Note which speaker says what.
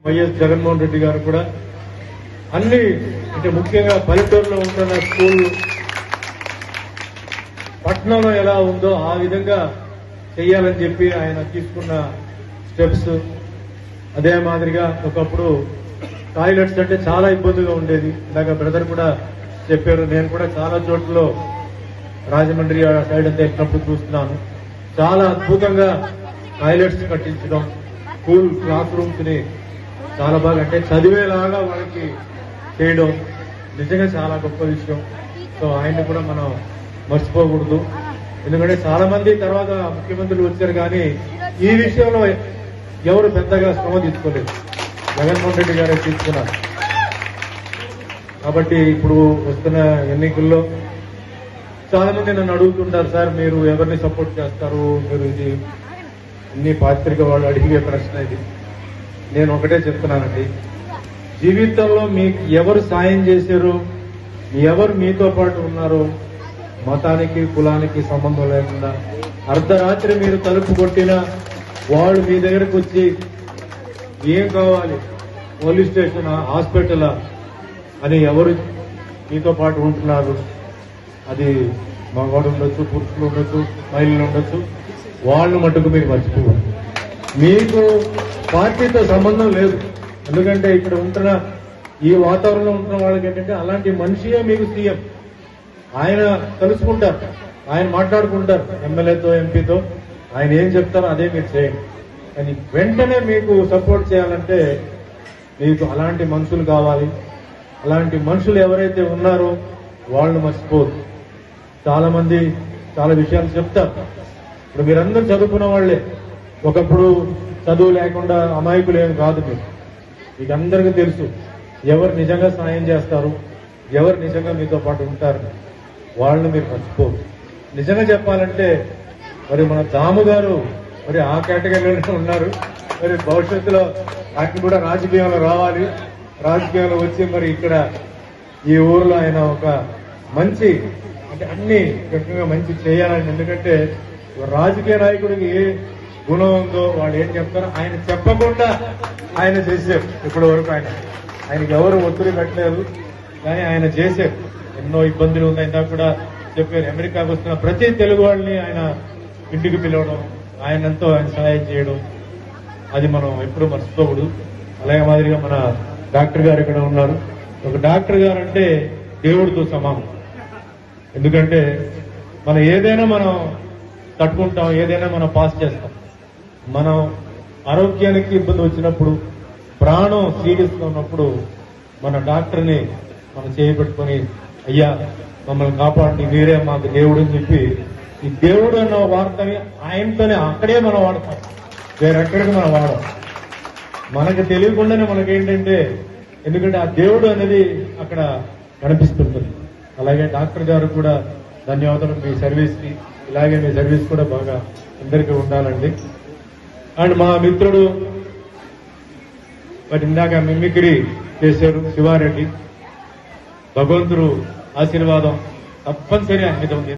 Speaker 1: YS Jaganmohan Reddy గారు కూడా అన్ని అంటే ముఖ్యంగా పల్లెటూరులో ఉంటున్న స్కూల్ పట్టణంలో ఎలా ఉందో ఆ విధంగా చేయాలని చెప్పి ఆయన తీసుకున్న స్టెప్స్. అదే మాదిరిగా ఒకప్పుడు టాయిలెట్స్ అంటే చాలా ఇబ్బందిగా ఉండేది. ఇందాక బ్రదర్ కూడా చెప్పారు. నేను కూడా చాలా చోట్లలో రాజమండ్రి సైడ్ అంతా ఎక్కినప్పుడు చూస్తున్నాను. చాలా అద్భుతంగా టాయిలెట్స్ కట్టించడం, స్కూల్ క్లాస్ రూమ్స్ ని చాలా బాగా అంటే చదివేలాగా వాళ్ళకి చేయడం నిజంగా చాలా గొప్ప విషయం. సో ఆయన్ని కూడా మనం మర్చిపోకూడదు. ఎందుకంటే చాలా మంది తర్వాత ముఖ్యమంత్రులు వచ్చారు కానీ ఈ విషయంలో ఎవరు పెద్దగా శ్రమ తీసుకోలేదు. జగన్మోహన్ రెడ్డి గారే తీసుకున్నారు. కాబట్టి ఇప్పుడు వస్తున్న ఎన్నికల్లో చాలా మంది నన్ను అడుగుతుంటారు, సార్ మీరు ఎవరిని సపోర్ట్ చేస్తారు, మీరు ఇది అన్ని పాత్రిక వాళ్ళు అడిగే ప్రశ్న ఇది. నేను ఒకటే చెప్తున్నానండి, జీవితంలో మీకు ఎవరు సాయం చేశారు, ఎవరు మీతో పాటు ఉన్నారో మతానికి కులానికి సంబంధం లేకుండా అర్ధరాత్రి మీరు తలుపు కొట్టినా వాళ్ళు మీ దగ్గరకు వచ్చి ఏం కావాలి, పోలీస్ స్టేషన్, హాస్పిటల్ అని ఎవరు మీతో పాటు ఉంటున్నారు, అది మగవాడు ఉండొచ్చు, పురుషులు ఉండొచ్చు, మహిళలు ఉండొచ్చు, వాళ్ళు మటుకు మీరు మర్చిపోవాలి. మీకు పార్టీతో సంబంధం లేదు. ఎందుకంటే ఇక్కడ ఉంటున్న ఈ వాతావరణంలో ఉంటున్న వాళ్ళకి ఏంటంటే అలాంటి మనిషియే మీకు సీఎం. ఆయన కలుసుకుంటారు, ఆయన మాట్లాడుకుంటారు ఎమ్మెల్యేతో, ఎంపీతో. ఆయన ఏం చెప్తారో అదే మీరు చేయండి. కానీ వెంటనే మీకు సపోర్ట్ చేయాలంటే మీకు అలాంటి మనుషులు కావాలి. అలాంటి మనుషులు ఎవరైతే ఉన్నారో వాళ్ళు మర్చిపోదు. చాలా మంది చాలా విషయాలు చెప్తారు. ఇప్పుడు మీరందరూ చదువుకున్న వాళ్లే. ఒకప్పుడు చదువు లేకుండా అమాయకులు ఏం కాదు. మీకు అందరికీ తెలుసు ఎవరు నిజంగా సాయం చేస్తారు, ఎవరు నిజంగా మీతో పాటు ఉంటారు, వాళ్ళని మీరు మర్చిపోరు. నిజంగా చెప్పాలంటే మరి మన దాము గారు మరి ఆ కేటగిరీలోనే ఉన్నారు. మరి భవిష్యత్తులో ఆయన కూడా రాజకీయంలో రావాలి. రాజకీయాల్లో వచ్చి మరి ఇక్కడ ఈ ఊరిలో ఆయన ఒక మంచి అంటే అన్ని రకంగా మంచి చేయాలని. ఎందుకంటే రాజకీయ నాయకుడికి ఏ గుణం ఉందో వాళ్ళు ఏం చెప్తారో ఆయన చెప్పకుండా ఆయన చేశారు. ఇప్పటి వరకు ఆయనకి ఎవరు ఒత్తిడి పెట్టలేదు, కానీ ఆయన చేశారు. ఎన్నో ఇబ్బందులు ఉన్నాయి. ఇందాక కూడా చెప్పారు, అమెరికాకు వస్తున్న ప్రతి తెలుగు వాళ్ళని ఆయన ఇంటికి పిలవడం, ఆయనంతో ఆయన సహాయం చేయడం, అది మనం ఎప్పుడూ మర్చిపోకూడదు. అలాగే మాదిరిగా మన డాక్టర్ గారు ఇక్కడ ఉన్నారు. ఒక డాక్టర్ గారు అంటే దేవుడితో సమానం. ఎందుకంటే మనం ఏదైనా మనం తట్టుకుంటాం, ఏదైనా మనం పాస్ చేస్తాం. మనం ఆరోగ్యానికి ఇబ్బంది వచ్చినప్పుడు, ప్రాణం సీరియస్ గా ఉన్నప్పుడు మన డాక్టర్ని మనం చేయబెట్టుకుని, అయ్యా మమ్మల్ని కాపాడి, మీరే మాకు దేవుడు అని చెప్పి ఈ దేవుడు అన్న వార్తని ఆయనతోనే అక్కడే మనం వాడతాం, వేరెక్కడికి మనం వాడం. మనకు తెలియకుండానే మనకేంటంటే ఎందుకంటే ఆ దేవుడు అనేది అక్కడ కనిపిస్తుంటుంది. అలాగే డాక్టర్ గారు కూడా ధన్యవాదాలు మీ సర్వీస్ కి. ఇలాగే మీ సర్వీస్ కూడా బాగా అందరికీ ఉండాలండి. అండ్ మా మిత్రుడు మరి ఇందాక మిమిక్రీ చేశారు శివారెడ్డి, భగవంతుడు ఆశీర్వాదం తప్పనిసరి ఆయన మీద ఉంది.